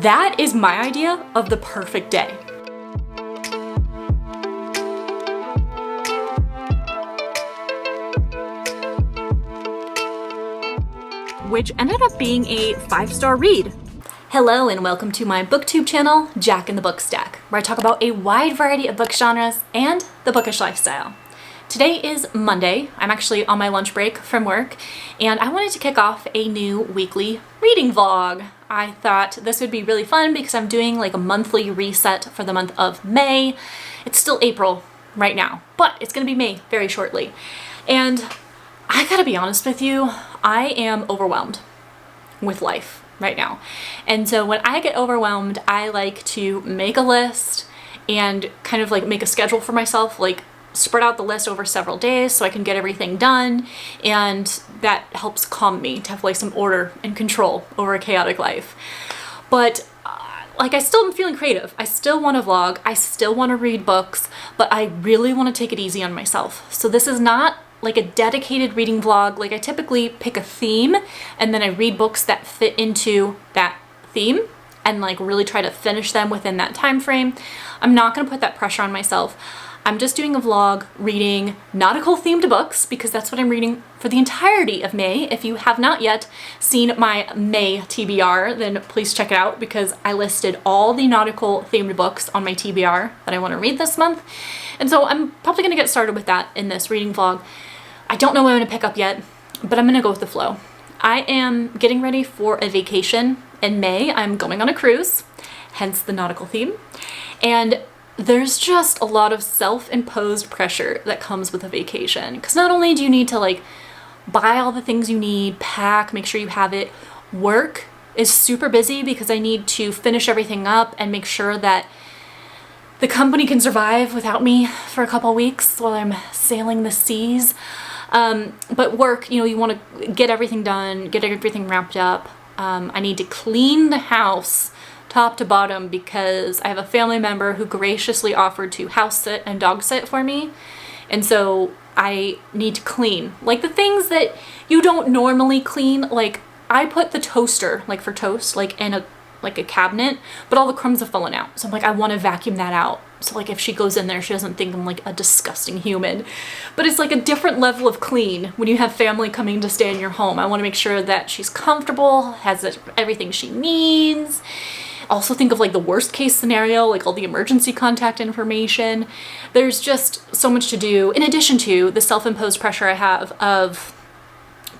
That is my idea of the perfect day. Which ended up being a 5-star read. Hello and welcome to my BookTube channel, Jack in the Book Stack, where I talk about a wide variety of book genres and the bookish lifestyle. Today is Monday. I'm actually on my lunch break from work, and I wanted to kick off a new weekly reading vlog. I thought this would be really fun because I'm doing like a monthly reset for the month of May. It's still April right now, but it's gonna be May very shortly. And I gotta be honest with you, I am overwhelmed with life right now. And so when I get overwhelmed, I like to make a list and kind of like make a schedule for myself, like spread out the list over several days so I can get everything done. And that helps calm me to have like some order and control over a chaotic life. But like I still am feeling creative. I still want to vlog. I still want to read books, but I really want to take it easy on myself. So this is not like a dedicated reading vlog. Like I typically pick a theme and then I read books that fit into that theme and like really try to finish them within that time frame. I'm not going to put that pressure on myself. I'm just doing a vlog reading nautical themed books because that's what I'm reading for the entirety of May. If you have not yet seen my May TBR, then please check it out because I listed all the nautical themed books on my TBR that I want to read this month. And so I'm probably going to get started with that in this reading vlog. I don't know what I'm going to pick up yet, but I'm going to go with the flow. I am getting ready for a vacation in May. I'm going on a cruise, hence the nautical theme. And there's just a lot of self-imposed pressure that comes with a vacation. Because not only do you need to like buy all the things you need, pack, make sure you have it, work is super busy because I need to finish everything up and make sure that the company can survive without me for a couple weeks while I'm sailing the seas. But work, you know, you want to get everything done, get everything wrapped up. I need to clean the house top to bottom because I have a family member who graciously offered to house sit and dog sit for me. And so I need to clean like the things that you don't normally clean. Like I put the toaster, like for toast, like in a cabinet, but all the crumbs have fallen out. So I'm like, I want to vacuum that out. So like if she goes in there, she doesn't think I'm like a disgusting human. But it's like a different level of clean when you have family coming to stay in your home. I want to make sure that she's comfortable, has everything she needs. Also think of like the worst case scenario, like all the emergency contact information. There's just so much to do in addition to the self-imposed pressure I have of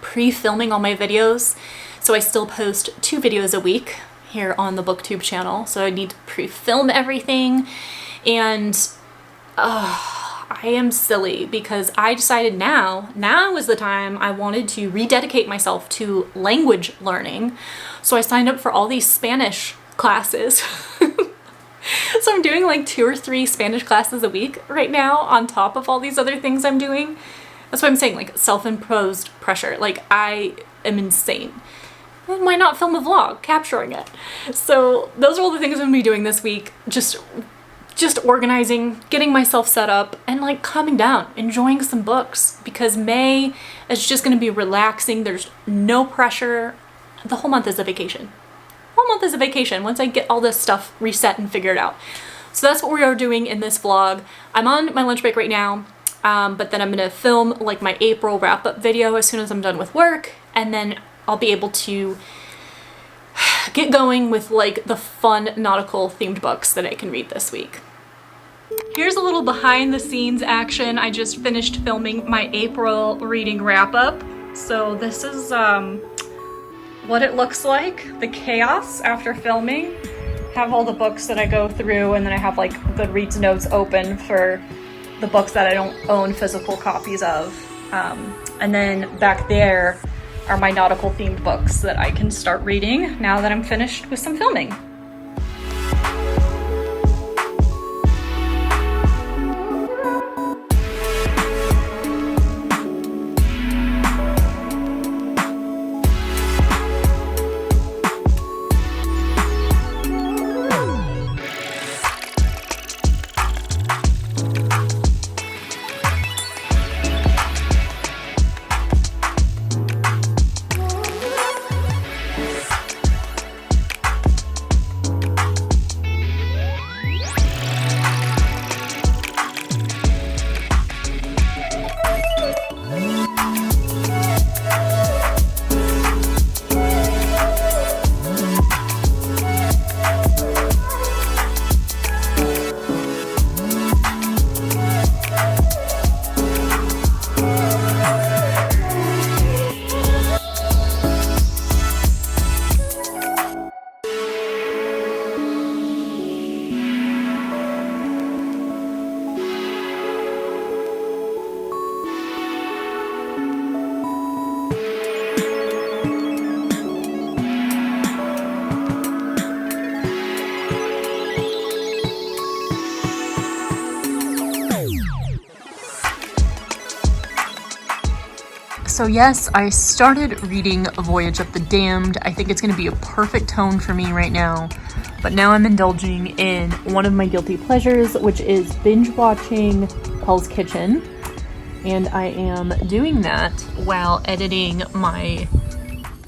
pre-filming all my videos. So I still post 2 videos a week here on the BookTube channel. So I need to pre-film everything. And I am silly because I decided now is the time I wanted to rededicate myself to language learning. So I signed up for all these Spanish classes. So I'm doing like 2 or 3 Spanish classes a week right now on top of all these other things I'm doing. That's what I'm saying, like self-imposed pressure. Like I am insane. And why not film a vlog capturing it? So those are all the things I'm gonna be doing this week. Just organizing, getting myself set up, and like calming down, enjoying some books because May is just gonna be relaxing. There's no pressure. The whole month is a vacation. Whole month is a vacation once I get all this stuff reset and figured out. So that's what we are doing in this vlog. I'm on my lunch break right now, but then I'm gonna film like my April wrap-up video as soon as I'm done with work, and then I'll be able to get going with like the fun nautical themed books that I can read this week. Here's a little behind the scenes action. I just finished filming my April reading wrap-up. So this is what it looks like, the chaos after filming. Have all the books that I go through, and then I have like GoodReads notes open for the books that I don't own physical copies of. And then back there are my nautical themed books that I can start reading now that I'm finished with some filming. So yes, I started reading Voyage of the Damned. I think it's going to be a perfect tone for me right now. But now I'm indulging in one of my guilty pleasures, which is binge watching Hell's Kitchen. And I am doing that while editing my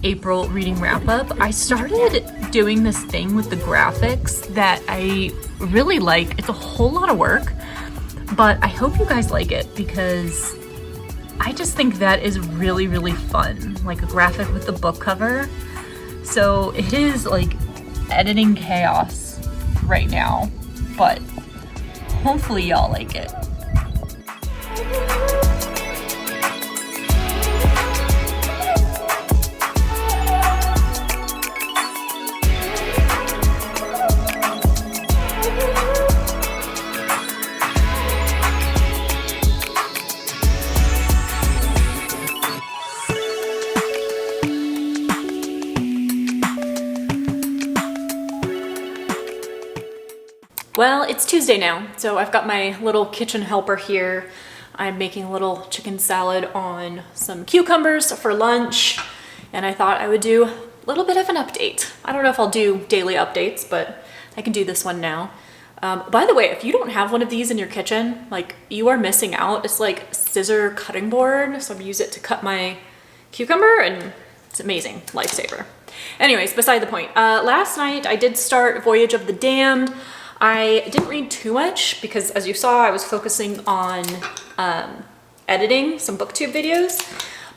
April reading wrap-up. I started doing this thing with the graphics that I really like. It's a whole lot of work, but I hope you guys like it because I just think that is really, really fun. Like a graphic with the book cover. So it is like editing chaos right now, but hopefully y'all like it. Well, it's Tuesday now, so I've got my little kitchen helper here. I'm making a little chicken salad on some cucumbers for lunch, and I thought I would do a little bit of an update. I don't know if I'll do daily updates, but I can do this one now. By the way, if you don't have one of these in your kitchen, like, you are missing out. It's like scissor cutting board, so I use it to cut my cucumber, and it's amazing, lifesaver. Anyways, beside the point. Last night I did start Voyage of the Damned. I didn't read too much because, as you saw, I was focusing on editing some BookTube videos,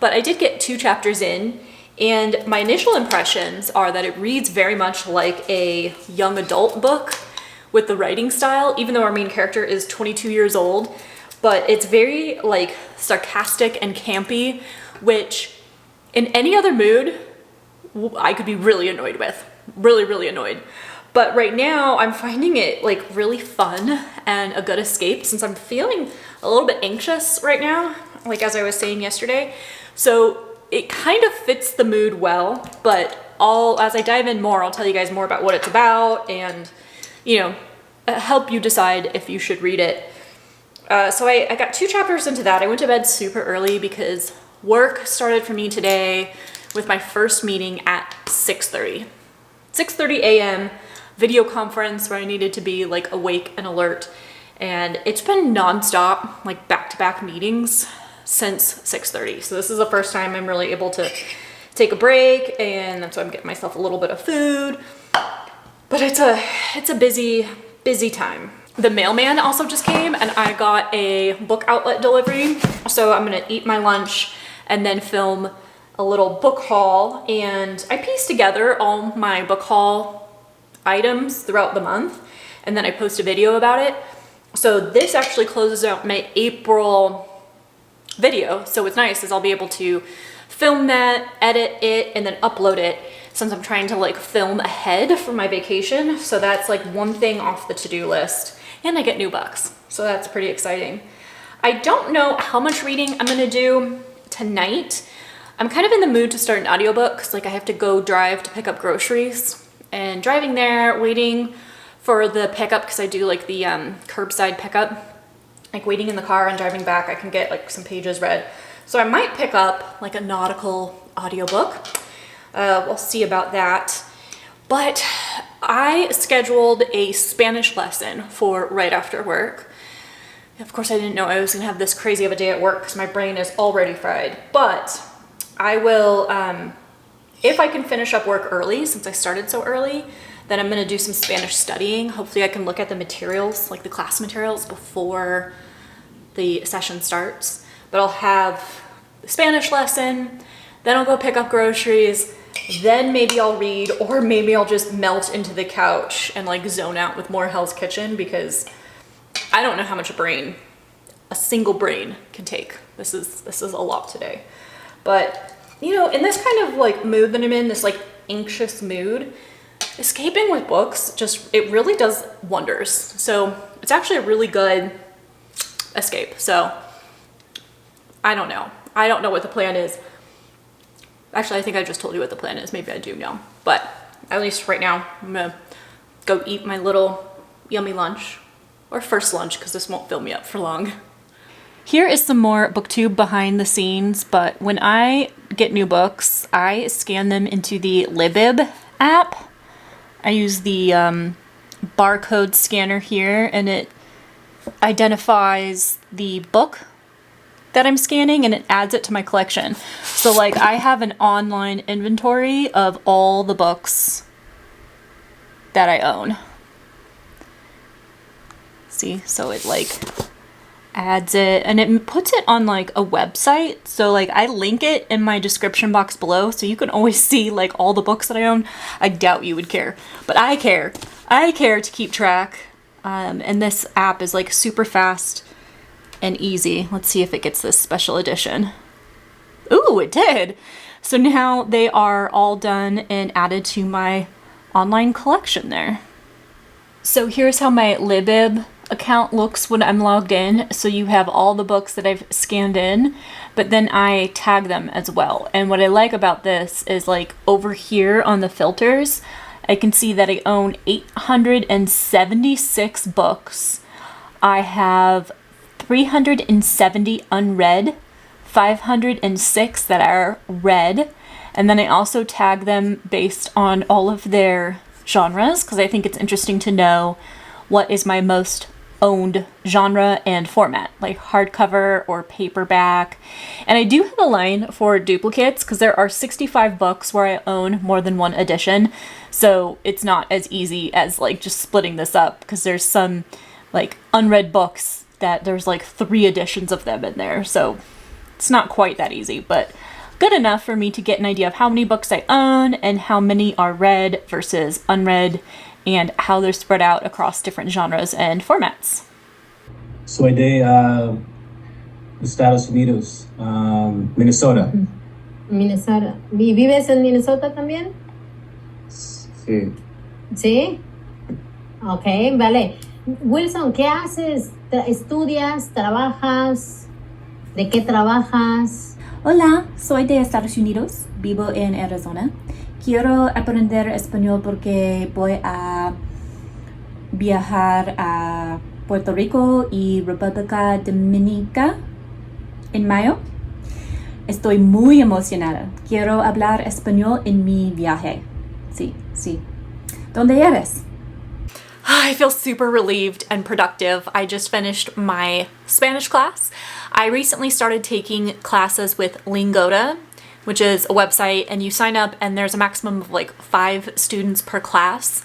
but I did get 2 chapters in, and my initial impressions are that it reads very much like a young adult book with the writing style, even though our main character is 22 years old, but it's very like sarcastic and campy, which in any other mood, I could be really annoyed with, really annoyed. But right now I'm finding it like really fun and a good escape since I'm feeling a little bit anxious right now, like as I was saying yesterday. So it kind of fits the mood well, but as I dive in more, I'll tell you guys more about what it's about and, you know, help you decide if you should read it. So I got 2 chapters into that. I went to bed super early because work started for me today with my first meeting at 6:30. 6:30 a.m. video conference where I needed to be like awake and alert, and it's been nonstop, like back-to-back meetings since 6:30. So this is the first time I'm really able to take a break, and that's why I'm getting myself a little bit of food. But it's a busy time. The mailman also just came, and I got a book outlet delivery. So I'm gonna eat my lunch and then film a little book haul, and I pieced together all my book haul items throughout the month, and then I post a video about it. So this actually closes out my April video. So what's nice is I'll be able to film that, edit it, and then upload it since I'm trying to like film ahead for my vacation. So that's like one thing off the to-do list, and I get new books. So that's pretty exciting. I don't know how much reading I'm gonna do tonight. I'm kind of in the mood to start an audiobook because like I have to go drive to pick up groceries, and driving there, waiting for the pickup, because I do like the curbside pickup, like waiting in the car and driving back, I can get like some pages read. So I might pick up like a Nautical audiobook. We'll see about that. But I scheduled a Spanish lesson for right after work. Of course, I didn't know I was gonna have this crazy of a day at work because my brain is already fried, but I will, if I can finish up work early, since I started so early, then I'm gonna do some Spanish studying. Hopefully I can look at the materials, like the class materials, before the session starts. But I'll have the Spanish lesson, then I'll go pick up groceries, then maybe I'll read, or maybe I'll just melt into the couch and like zone out with more Hell's Kitchen, because I don't know how much a single brain can take. This is a lot today. But you know, in this kind of like mood that I'm in, this like anxious mood, escaping with books it really does wonders. So it's actually a really good escape. So I don't know. I don't know what the plan is. Actually, I think I just told you what the plan is. Maybe I do know. But at least right now, I'm gonna go eat my little yummy lunch, or first lunch, because this won't fill me up for long. Here is some more BookTube behind the scenes, but when I get new books, I scan them into the Libib app. I use the barcode scanner here, and it identifies the book that I'm scanning and it adds it to my collection. So like I have an online inventory of all the books that I own. See, so it like adds it and it puts it on like a website. So like I link it in my description box below so you can always see like all the books that I own. I doubt you would care, but I care. I care to keep track. And this app is like super fast and easy. Let's see if it gets this special edition. Ooh, it did. So now they are all done and added to my online collection there. So here's how my Libib account looks when I'm logged in. So you have all the books that I've scanned in, but then I tag them as well. And what I like about this is like over here on the filters, I can see that I own 876 books. I have 370 unread, 506 that are read, and then I also tag them based on all of their genres because I think it's interesting to know what is my most owned genre and format, like hardcover or paperback. And I do have a line for duplicates because there are 65 books where I own more than one edition, so it's not as easy as like just splitting this up because there's some like unread books that there's like 3 editions of them in there, so it's not quite that easy, but good enough for me to get an idea of how many books I own and how many are read versus unread and how they're spread out across different genres and formats. Soy de Estados Unidos, Minnesota. Minnesota. ¿Y vives en Minnesota también? Sí. ¿Sí? Ok, vale. Wilson, ¿qué haces? ¿Estudias? ¿Trabajas? ¿De qué trabajas? Hola, soy de Estados Unidos, vivo en Arizona. Quiero aprender español porque voy a viajar a Puerto Rico y República Dominicana en mayo. Estoy muy emocionada. Quiero hablar español en mi viaje. Sí, sí. ¿Dónde eres? I feel super relieved and productive. I just finished my Spanish class. I recently started taking classes with Lingoda, which is a website, and you sign up and there's a maximum of like 5 students per class.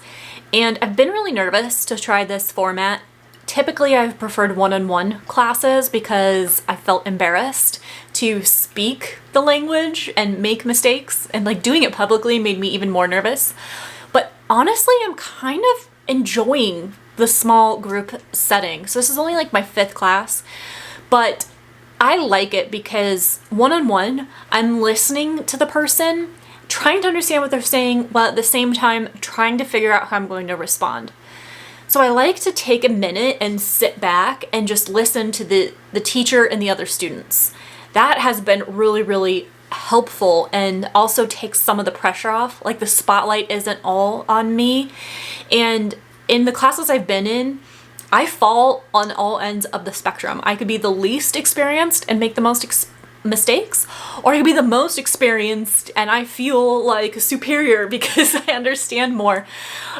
And I've been really nervous to try this format. Typically, I've preferred one-on-one classes because I felt embarrassed to speak the language and make mistakes, and like doing it publicly made me even more nervous. But honestly, I'm kind of enjoying the small group setting. So this is only like my 5th class, but I like it because one-on-one, I'm listening to the person, trying to understand what they're saying, while at the same time trying to figure out how I'm going to respond. So I like to take a minute and sit back and just listen to the teacher and the other students. That has been really, really helpful and also takes some of the pressure off. Like the spotlight isn't all on me. And in the classes I've been in, I fall on all ends of the spectrum. I could be the least experienced and make the most mistakes, or I could be the most experienced and I feel like superior because I understand more.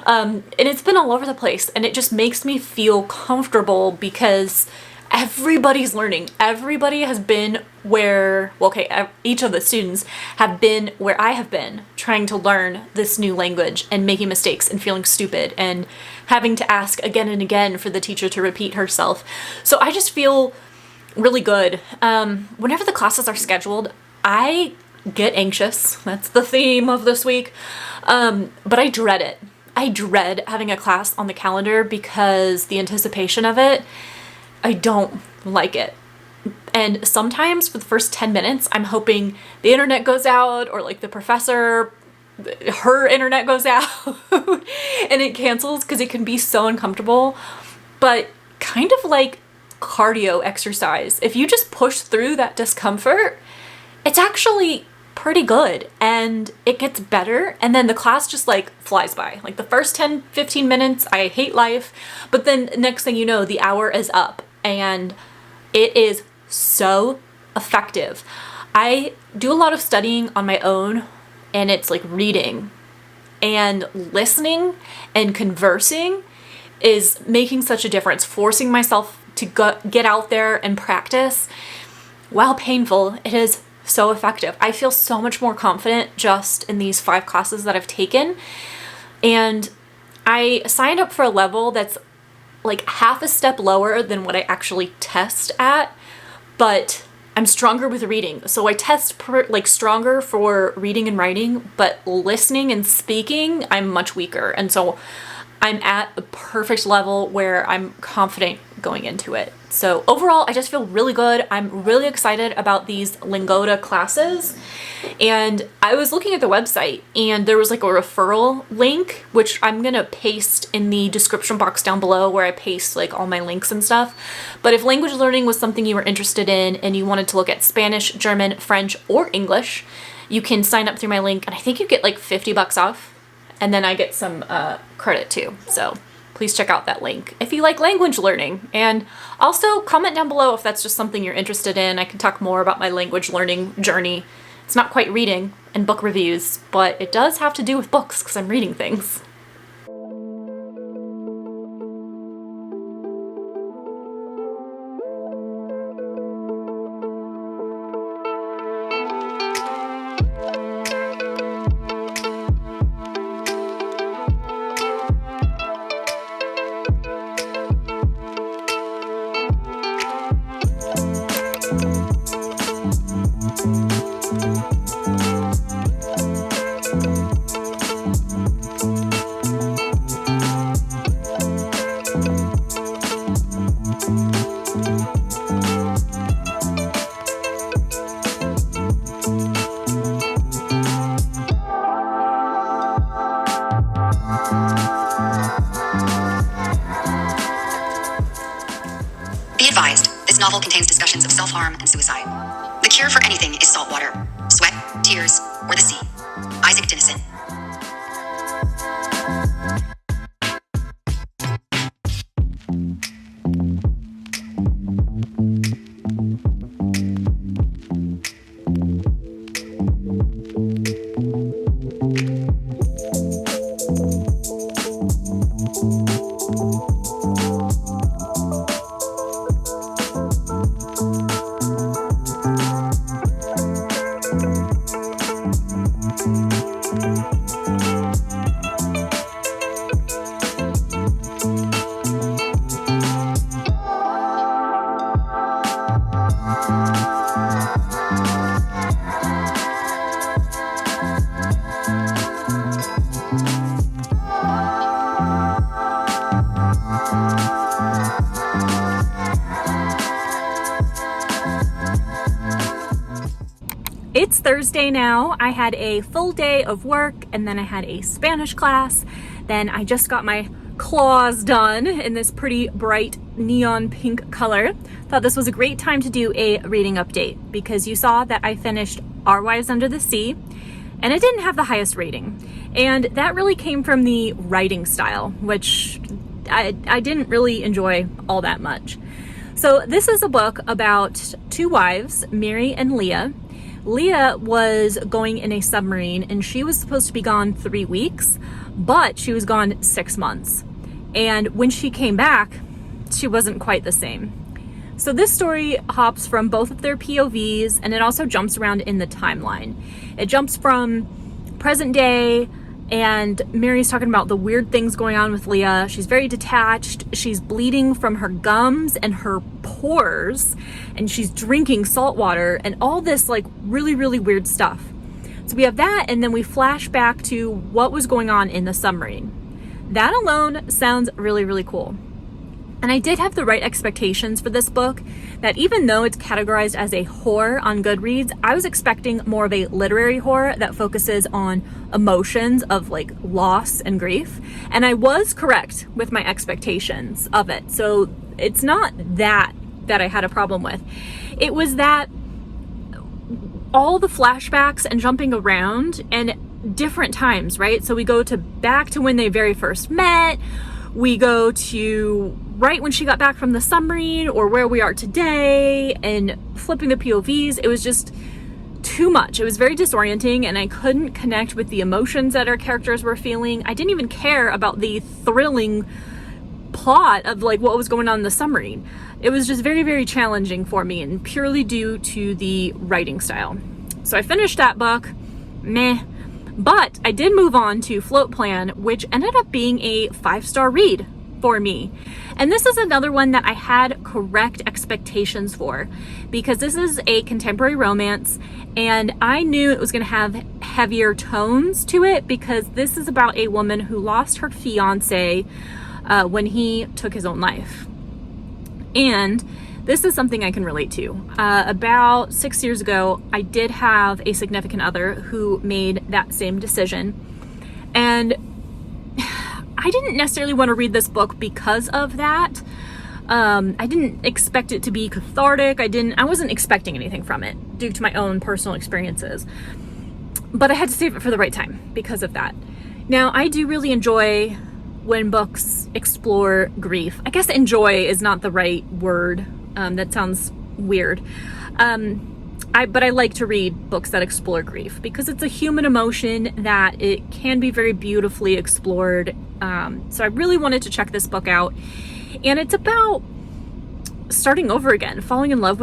And it's been all over the place, and it just makes me feel comfortable because everybody's learning. Everybody has been where, well, okay, each of the students have been where I have been, trying to learn this new language and making mistakes and feeling stupid and having to ask again and again for the teacher to repeat herself. So I just feel really good. Whenever the classes are scheduled, I get anxious. That's the theme of this week. But I dread it. I dread having a class on the calendar because the anticipation of it, I don't like it. And sometimes for the first 10 minutes, I'm hoping the internet goes out, or like the professor, her internet goes out and it cancels because it can be so uncomfortable. But kind of like cardio exercise, if you just push through that discomfort, it's actually pretty good and it gets better, and then the class just like flies by. Like the first 10-15 minutes, I hate life, but then next thing you know, the hour is up and it is so effective. I do a lot of studying on my own, and it's like reading and listening and conversing is making such a difference, forcing myself to get out there and practice. While painful, it is so effective. I feel so much more confident just in these 5 classes that I've taken. And I signed up for a level that's like half a step lower than what I actually test at, but I'm stronger with reading. So I test stronger for reading and writing, but listening and speaking, I'm much weaker. And so I'm at a perfect level where I'm confident going into it. So overall, I just feel really good. I'm really excited about these Lingoda classes. And I was looking at the website and there was like a referral link, which I'm gonna paste in the description box down below where I paste like all my links and stuff. But if language learning was something you were interested in and you wanted to look at Spanish, German, French, or English, you can sign up through my link and I think you get like $50 off. And then I get some credit too. So please check out that link if you like language learning. And also comment down below if that's just something you're interested in. I can talk more about my language learning journey. It's not quite reading and book reviews, but it does have to do with books because I'm reading things. Be advised, this novel contains discussions of self-harm and suicide. The cure for anything is salt water, sweat, tears, or the sea. Isaac Dinesen. It's Thursday now. I had a full day of work and then I had a Spanish class. Then I just got my claws done in this pretty bright neon pink color. Thought this was a great time to do a reading update because you saw that I finished Our Wives Under the Sea and it didn't have the highest rating. And that really came from the writing style, which I didn't really enjoy all that much. So this is a book about 2 wives, Mary and Leah. Leah was going in a submarine and she was supposed to be gone 3 weeks, but she was gone 6 months. And when she came back, she wasn't quite the same. So this story hops from both of their POVs and it also jumps around in the timeline. It jumps from present day and Mary's talking about the weird things going on with Leah. She's very detached. She's bleeding from her gums and her pores and she's drinking salt water and all this like really, really weird stuff. So we have that and then we flash back to what was going on in the submarine. That alone sounds really, really cool. And I did have the right expectations for this book, that even though it's categorized as a horror on GoodReads, I was expecting more of a literary horror that focuses on emotions of like loss and grief. And I was correct with my expectations of it. So it's not that I had a problem with. It was that all the flashbacks and jumping around and different times, right? So we go back to when they very first met. We go to right when she got back from the submarine or where we are today, and flipping the POVs. It was just too much. It was very disorienting, and I couldn't connect with the emotions that our characters were feeling. I didn't even care about the thrilling plot of like what was going on in the submarine. It was just very, very challenging for me, and purely due to the writing style. So I finished that book, meh. But I did move on to Float Plan, which ended up being a 5-star read for me. And this is another one that I had correct expectations for, because this is a contemporary romance, and I knew it was going to have heavier tones to it, because this is about a woman who lost her fiance when he took his own life. And this is something I can relate to. About 6 years ago, I did have a significant other who made that same decision. And I didn't necessarily want to read this book because of that. I didn't expect it to be cathartic. I wasn't expecting anything from it due to my own personal experiences. But I had to save it for the right time because of that. Now, I do really enjoy when books explore grief. I guess enjoy is not the right word. That sounds weird. But I like to read books that explore grief, because it's a human emotion that it can be very beautifully explored. So I really wanted to check this book out. And it's about starting over again, falling in love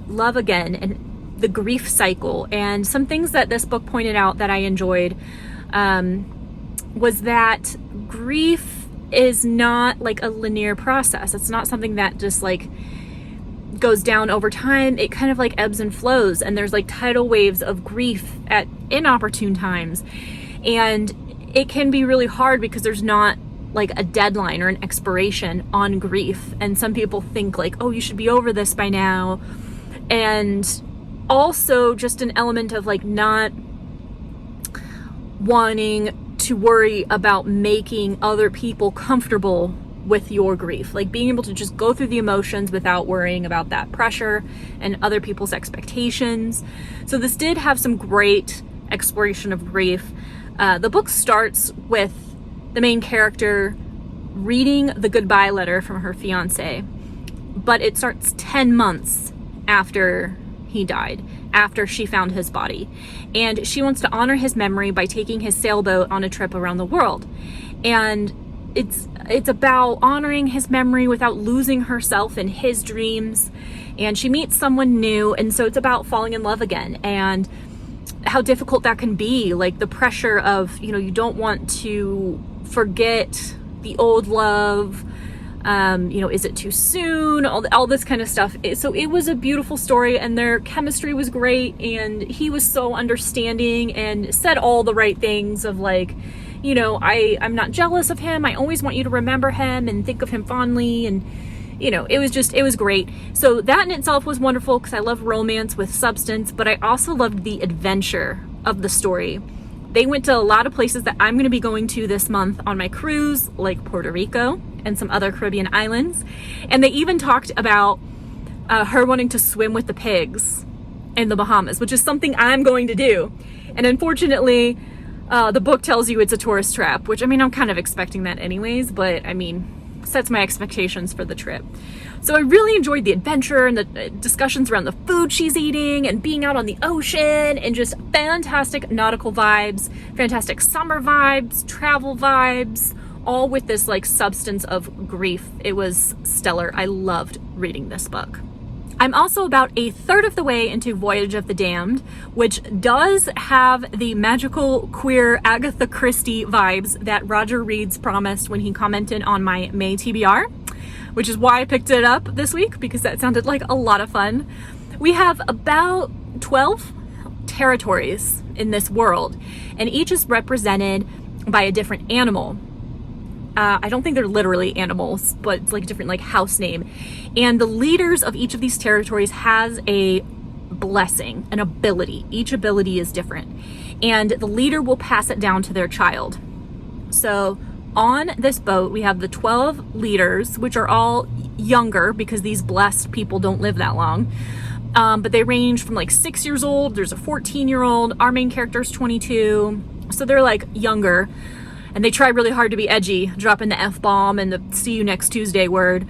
love again, and the grief cycle. And some things that this book pointed out that I enjoyed was that grief is not like a linear process. It's not something that just like goes down over time. It kind of like ebbs and flows, and there's like tidal waves of grief at inopportune times. And it can be really hard because there's not like a deadline or an expiration on grief. And some people think like, oh, you should be over this by now. And also just an element of like not wanting to worry about making other people comfortable with your grief, like being able to just go through the emotions without worrying about that pressure and other people's expectations. So this did have some great exploration of grief. The book starts with the main character reading the goodbye letter from her fiance, but it starts 10 months after he died, after she found his body. And she wants to honor his memory by taking his sailboat on a trip around the world. And it's about honoring his memory without losing herself in his dreams. And she meets someone new, and so it's about falling in love again and how difficult that can be, like the pressure of, you don't want to forget the old love. Is it too soon? All this kind of stuff. So it was a beautiful story, and their chemistry was great, and he was so understanding and said all the right things of like, I'm not jealous of him. I always want you to remember him and think of him fondly. And, it was great. So that in itself was wonderful, because I love romance with substance, but I also loved the adventure of the story. They went to a lot of places that I'm going to be going to this month on my cruise, like Puerto Rico and some other Caribbean islands. And they even talked about her wanting to swim with the pigs in the Bahamas, which is something I'm going to do. And unfortunately, the book tells you it's a tourist trap, which, I'm kind of expecting that anyways, but sets my expectations for the trip. So I really enjoyed the adventure and the discussions around the food she's eating and being out on the ocean, and just fantastic nautical vibes, fantastic summer vibes, travel vibes, all with this like substance of grief. It was stellar. I loved reading this book. I'm also about a third of the way into Voyage of the Damned, which does have the magical queer Agatha Christie vibes that Roger Reeds promised when he commented on my May TBR, which is why I picked it up this week, because that sounded like a lot of fun. We have about 12 territories in this world, and each is represented by a different animal. I don't think they're literally animals, but it's like a different like house name. And the leaders of each of these territories has a blessing, an ability. Each ability is different. And the leader will pass it down to their child. So on this boat, we have the 12 leaders, which are all younger because these blessed people don't live that long. But they range from like 6 years old. There's a 14-year-old. Our main character is 22. So they're like younger. And they try really hard to be edgy, dropping the F-bomb and the see you next Tuesday word.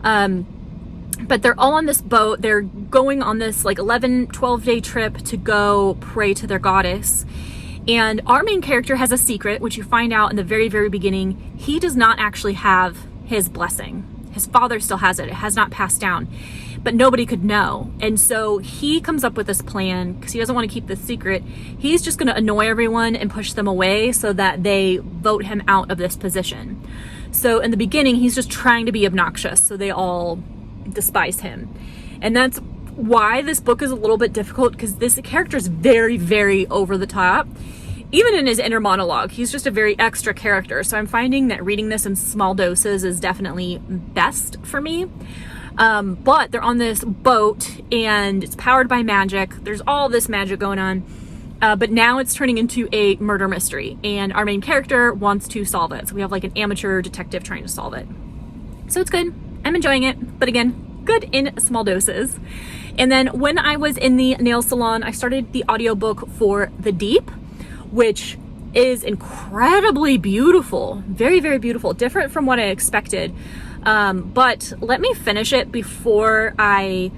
But they're all on this boat. They're going on this like 11, 12-day trip to go pray to their goddess. And our main character has a secret, which you find out in the very, very beginning. He does not actually have his blessing. His father still has it. It has not passed down. But nobody could know. And so he comes up with this plan because he doesn't want to keep this secret. He's just going to annoy everyone and push them away so that they vote him out of this position. So in the beginning, he's just trying to be obnoxious so they all despise him. And that's why this book is a little bit difficult, because this character is very, very over the top. Even in his inner monologue, he's just a very extra character. So I'm finding that reading this in small doses is definitely best for me. But they're on this boat and it's powered by magic. There's all this magic going on. But now it's turning into a murder mystery and our main character wants to solve it. So we have like an amateur detective trying to solve it. So it's good. I'm enjoying it. But again, good in small doses. And then when I was in the nail salon, I started the audiobook for The Deep, which is incredibly beautiful. Very, very beautiful. Different from what I expected. But let me finish it before I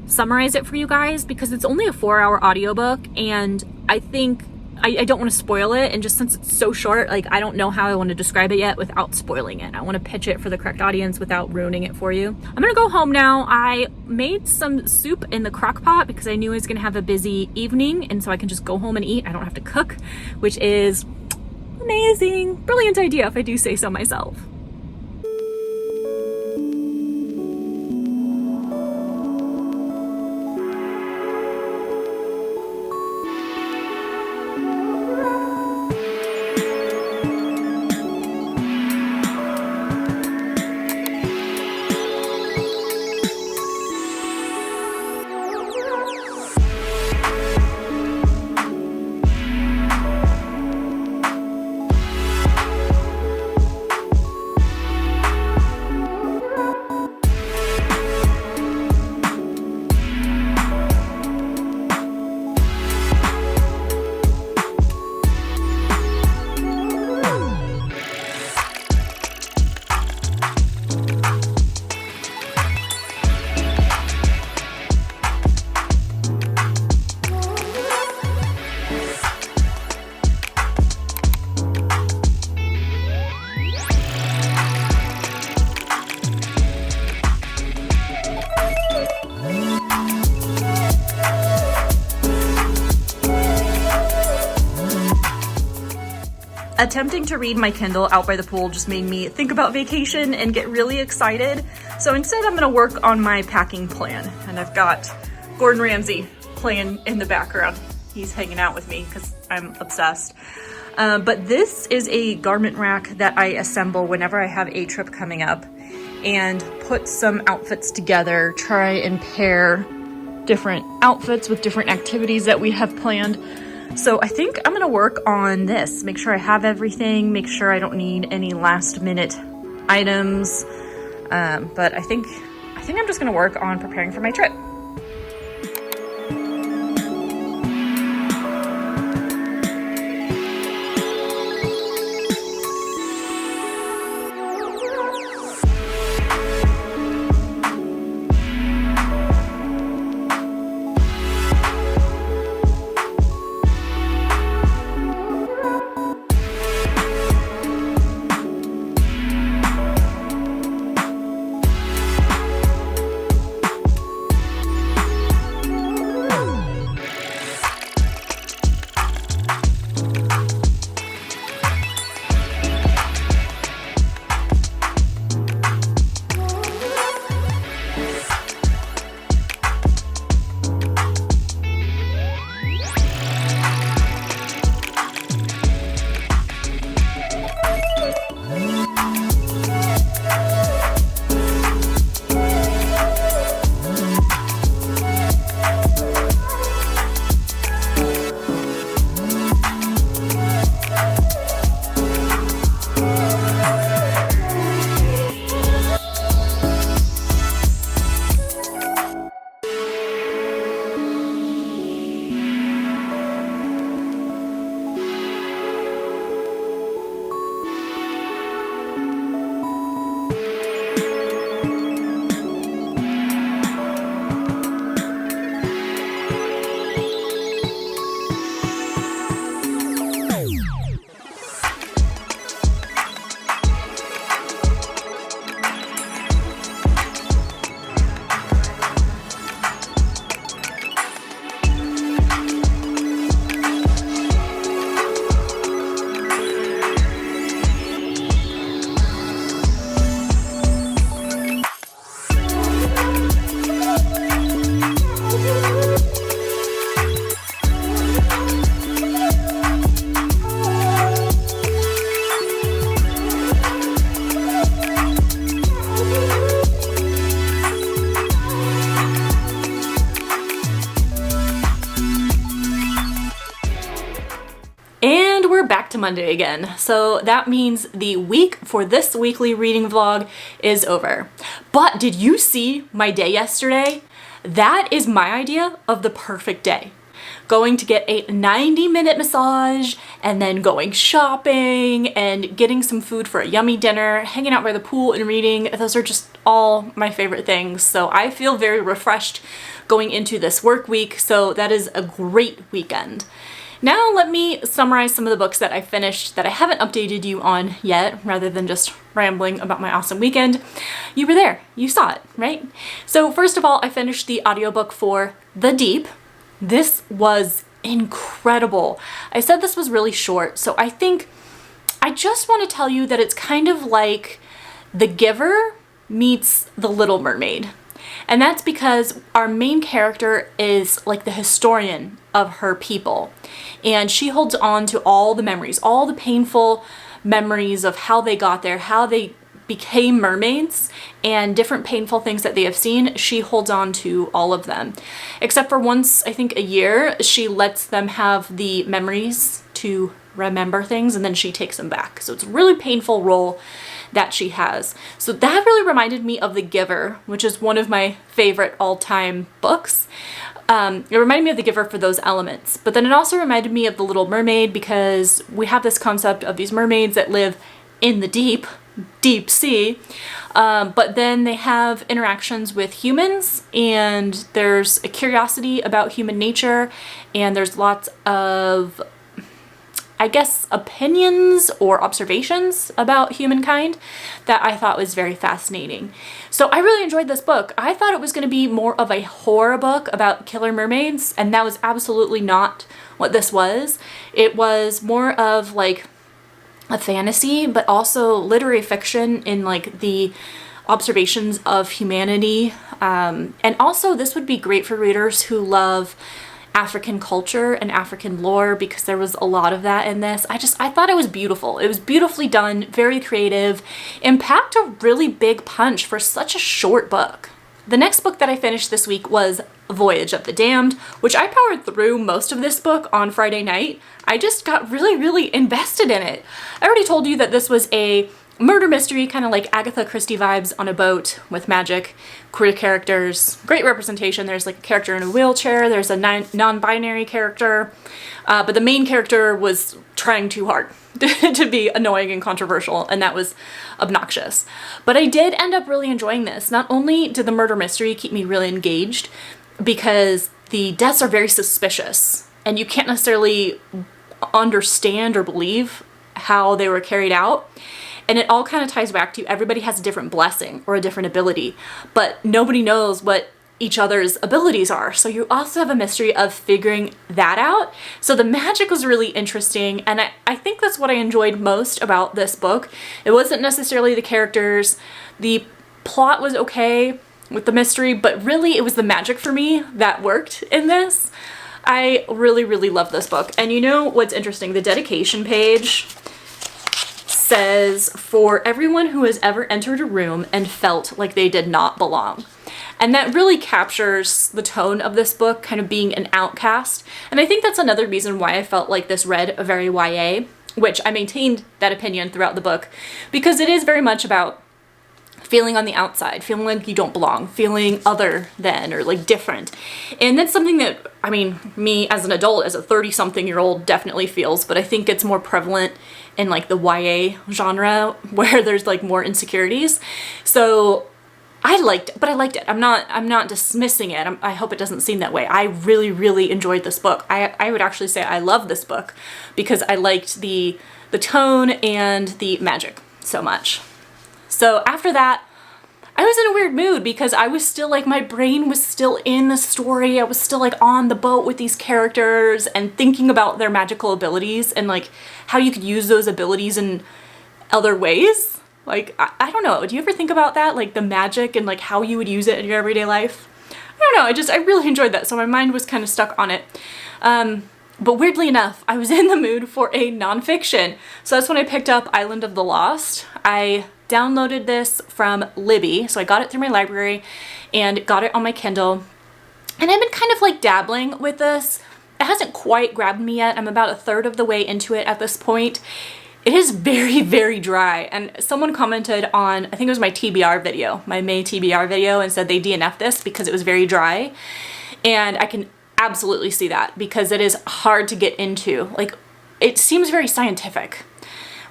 summarize it for you guys, because it's only a 4-hour audiobook and I think I don't want to spoil it. And just since it's so short, like I don't know how I want to describe it yet without spoiling it. I want to pitch it for the correct audience without ruining it for you. I'm going to go home now. I made some soup in the crock pot because I knew I was going to have a busy evening. And so I can just go home and eat. I don't have to cook, which is amazing. Brilliant idea if I do say so myself. Attempting to read my Kindle out by the pool just made me think about vacation and get really excited. So instead I'm gonna work on my packing plan. And I've got Gordon Ramsay playing in the background. He's hanging out with me because I'm obsessed. But this is a garment rack that I assemble whenever I have a trip coming up and put some outfits together, try and pair different outfits with different activities that we have planned. So I think I'm gonna work on this, make sure I have everything, make sure I don't need any last minute items. But I think I'm just gonna work on preparing for my trip. to Monday again. So that means the week for this weekly reading vlog is over. But did you see my day yesterday? That is my idea of the perfect day. Going to get a 90-minute massage and then going shopping and getting some food for a yummy dinner, hanging out by the pool and reading. Those are just all my favorite things. So I feel very refreshed going into this work week. So that is a great weekend. Now let me summarize some of the books that I finished that I haven't updated you on yet, rather than just rambling about my awesome weekend. You were there, you saw it, right? So first of all, I finished the audiobook for The Deep. This was incredible. I said this was really short, so I think I just want to tell you that it's kind of like The Giver meets The Little Mermaid. And that's because our main character is like the historian of her people. And she holds on to all the memories, all the painful memories of how they got there, how they became mermaids, and different painful things that they have seen. She holds on to all of them. Except for once, I think a year, she lets them have the memories to remember things, and then she takes them back. So it's a really painful role that she has. So that really reminded me of The Giver, which is one of my favorite all-time books. It reminded me of The Giver for those elements, but then it also reminded me of The Little Mermaid because we have this concept of these mermaids that live in the deep sea, but then they have interactions with humans, and there's a curiosity about human nature, and there's lots of, I guess, opinions or observations about humankind that I thought was very fascinating. So I really enjoyed this book. I thought it was going to be more of a horror book about killer mermaids, and that was absolutely not what this was. It was more of like a fantasy, but also literary fiction in like the observations of humanity. And also this would be great for readers who love African culture and African lore, because there was a lot of that in this. I thought it was beautiful. It was beautifully done, very creative, and packed a really big punch for such a short book. The next book that I finished this week was Voyage of the Damned, which I powered through most of this book on Friday night. I just got really invested in it. I already told you that this was a murder mystery, kind of like Agatha Christie vibes on a boat with magic, queer characters, great representation. There's like a character in a wheelchair, there's a non-binary character, but the main character was trying too hard to be annoying and controversial, and that was obnoxious. But I did end up really enjoying this. Not only did the murder mystery keep me really engaged, because the deaths are very suspicious, and you can't necessarily understand or believe how they were carried out. And it all kind of ties back to everybody has a different blessing or a different ability, but nobody knows what each other's abilities are. So you also have a mystery of figuring that out. So the magic was really interesting, and I think that's what I enjoyed most about this book. It wasn't necessarily the characters. The plot was okay with the mystery, but really it was the magic for me that worked in this. I really love this book. And you know what's interesting? The dedication page says, "For everyone who has ever entered a room and felt like they did not belong." And that really captures the tone of this book, kind of being an outcast. And I think that's another reason why I felt like this read a very YA, which I maintained that opinion throughout the book, because it is very much about feeling on the outside, feeling like you don't belong, feeling other than or like different. And that's something that, I mean, me as an adult, as a 30-something-year-old definitely feels, but I think it's more prevalent in like the YA genre where there's like more insecurities. So I liked it. I'm not dismissing it. I hope it doesn't seem that way. I really enjoyed this book. I would actually say I love this book because I liked the tone and the magic so much. So after that, I was in a weird mood because I was still like, my brain was still in the story. I was still like on the boat with these characters and thinking about their magical abilities and like how you could use those abilities in other ways. Like, I don't know. Do you ever think about that? Like the magic and like how you would use it in your everyday life? I don't know. I really enjoyed that. So my mind was kind of stuck on it. But weirdly enough, I was in the mood for a nonfiction. So that's when I picked up Island of the Lost. I downloaded this from Libby. So I got it through my library and got it on my Kindle. And I've been kind of like dabbling with this, it hasn't quite grabbed me yet. I'm about a third of the way into it at this point. It is very, very dry. And someone commented on, I think it was my TBR video, my May TBR video, and said they DNF'd this because it was very dry. And I can absolutely see that because it is hard to get into. Like, it seems very scientific.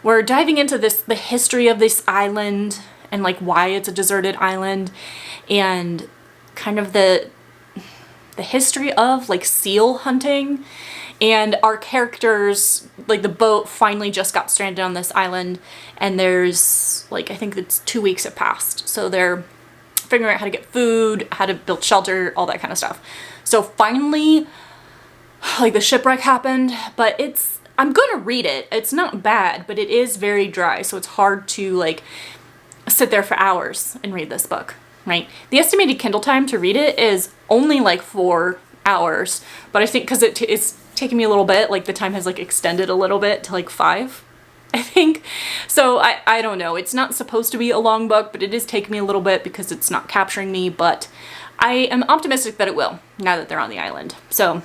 We're diving into the history of this island and like why it's a deserted island and kind of the history of like seal hunting. And our characters, like the boat finally just got stranded on this island and there's like, I think it's 2 weeks have passed. So they're figuring out how to get food, how to build shelter, all that kind of stuff. So finally, like the shipwreck happened, but I'm gonna read it. It's not bad, but it is very dry. So it's hard to like sit there for hours and read this book, right? The estimated Kindle time to read it is only like 4 hours, but I think because it's taking me a little bit, like the time has like extended a little bit to like 5, I think. So I don't know. It's not supposed to be a long book, but it is taking me a little bit because it's not capturing me, but I am optimistic that it will now that they're on the island. So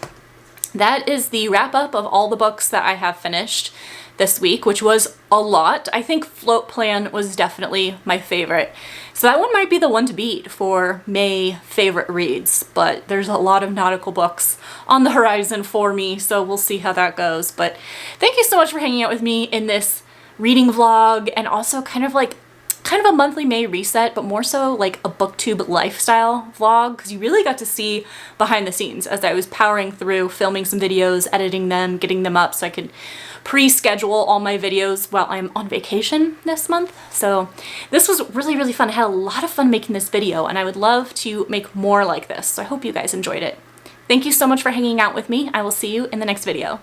that is the wrap up of all the books that I have finished this week, which was a lot. I think Float Plan was definitely my favorite. So that one might be the one to beat for May favorite reads, but there's a lot of nautical books on the horizon for me, so we'll see how that goes. But thank you so much for hanging out with me in this reading vlog and also kind of a monthly May reset, but more so like a BookTube lifestyle vlog, because you really got to see behind the scenes as I was powering through, filming some videos, editing them, getting them up so I could pre-schedule all my videos while I'm on vacation this month. So this was really, really fun. I had a lot of fun making this video and I would love to make more like this. So I hope you guys enjoyed it. Thank you so much for hanging out with me. I will see you in the next video.